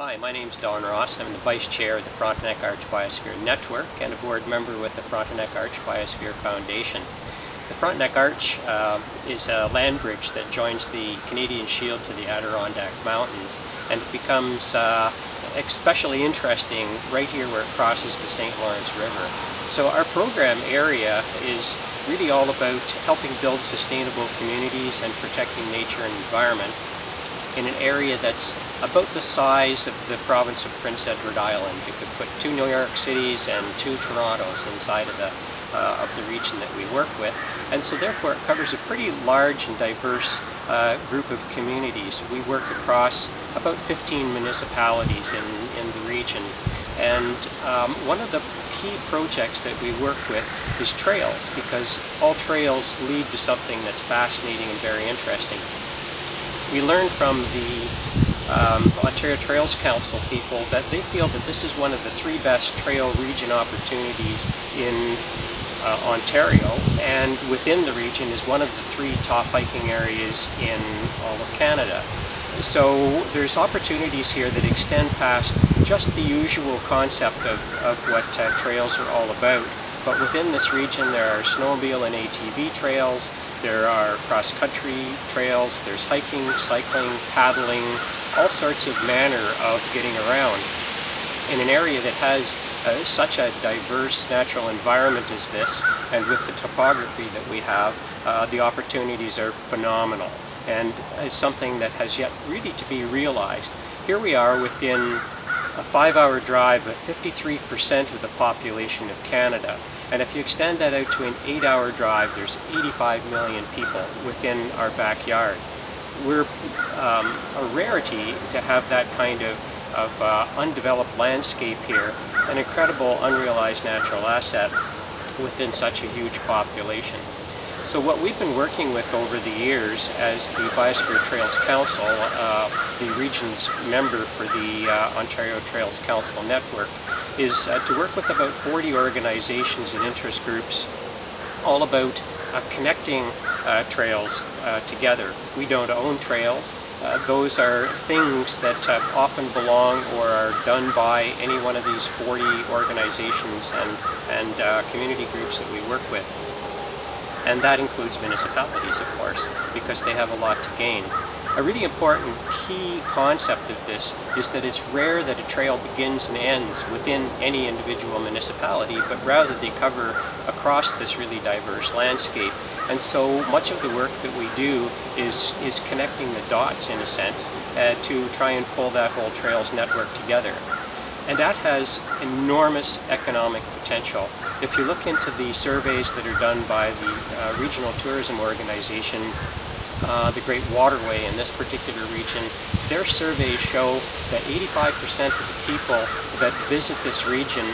Hi, my name is Don Ross. I'm the Vice Chair of the Frontenac Arch Biosphere Network and a board member with the Frontenac Arch Biosphere Foundation. The Frontenac Arch is a land bridge that joins the Canadian Shield to the Adirondack Mountains, and it becomes especially interesting right here where it crosses the St. Lawrence River. So our program area is really all about helping build sustainable communities and protecting nature and environment in an area that's about the size of the province of Prince Edward Island. You could put 2 New York Cities and 2 Torontos inside of the region that we work with, and so therefore it covers a pretty large and diverse group of communities. We work across about 15 municipalities in the region, and one of the key projects that we work with is trails, because all trails lead to something that's fascinating and very interesting. We learned from the Ontario Trails Council people that they feel that this is one of the 3 best trail region opportunities in Ontario, and within the region is one of the 3 top hiking areas in all of Canada. So there's opportunities here that extend past just the usual concept of what trails are all about. But within this region there are snowmobile and ATV trails, there are cross-country trails, there's hiking, cycling, paddling, all sorts of manner of getting around. In an area that has such a diverse natural environment as this, and with the topography that we have, the opportunities are phenomenal, and is something that has yet really to be realized. Here we are within a 5-hour drive of 53% of the population of Canada, and if you extend that out to an 8-hour drive, there's 85 million people within our backyard. We're a rarity to have that kind of undeveloped landscape here, an incredible unrealized natural asset within such a huge population. So what we've been working with over the years as the Biosphere Trails Council, the region's member for the Ontario Trails Council Network, is to work with about 40 organizations and interest groups all about connecting trails together. We don't own trails. Those are things that often belong or are done by any one of these 40 organizations and community groups that we work with. And that includes municipalities, of course, because they have a lot to gain. A really important key concept of this is that it's rare that a trail begins and ends within any individual municipality, but rather they cover across this really diverse landscape. And so much of the work that we do is connecting the dots, in a sense, to try and pull that whole trails network together. And that has enormous economic potential. If you look into the surveys that are done by the Regional Tourism Organization, the Great Waterway in this particular region, their surveys show that 85% of the people that visit this region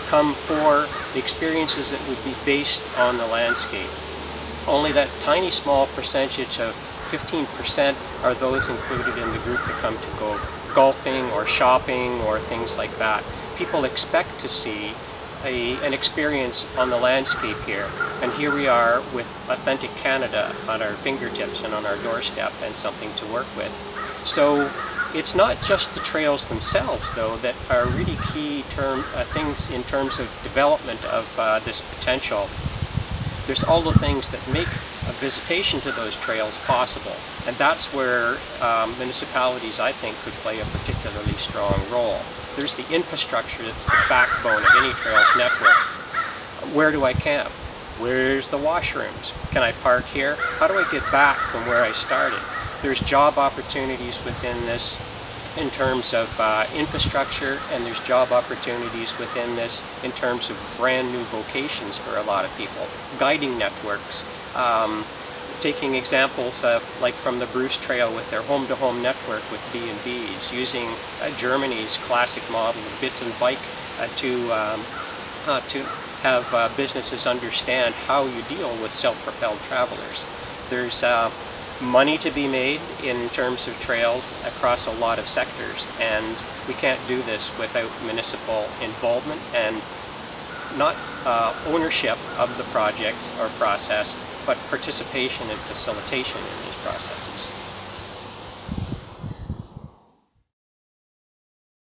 come for experiences that would be based on the landscape. Only that tiny small percentage of 15% are those included in the group that come to go golfing or shopping or things like that. People expect to see an experience on the landscape here, and here we are with authentic Canada on our fingertips and on our doorstep, and something to work with. So it's not just the trails themselves, though, that are really key things in terms of development of this potential. There's all the things that make a visitation to those trails possible, and that's where municipalities, I think, could play a particularly strong role. There's the infrastructure that's the backbone of any trails network. Where do I camp? Where's the washrooms? Can I park here? How do I get back from where I started? There's job opportunities within this in terms of infrastructure, and there's job opportunities within this in terms of brand new vocations for a lot of people. Guiding networks, taking examples of, like from the Bruce Trail with their home-to-home network with B&Bs, using Germany's classic model of bits and bike to have businesses understand how you deal with self-propelled travelers. There's money to be made in terms of trails across a lot of sectors, and we can't do this without municipal involvement and not ownership of the project or process, but participation and facilitation in these processes.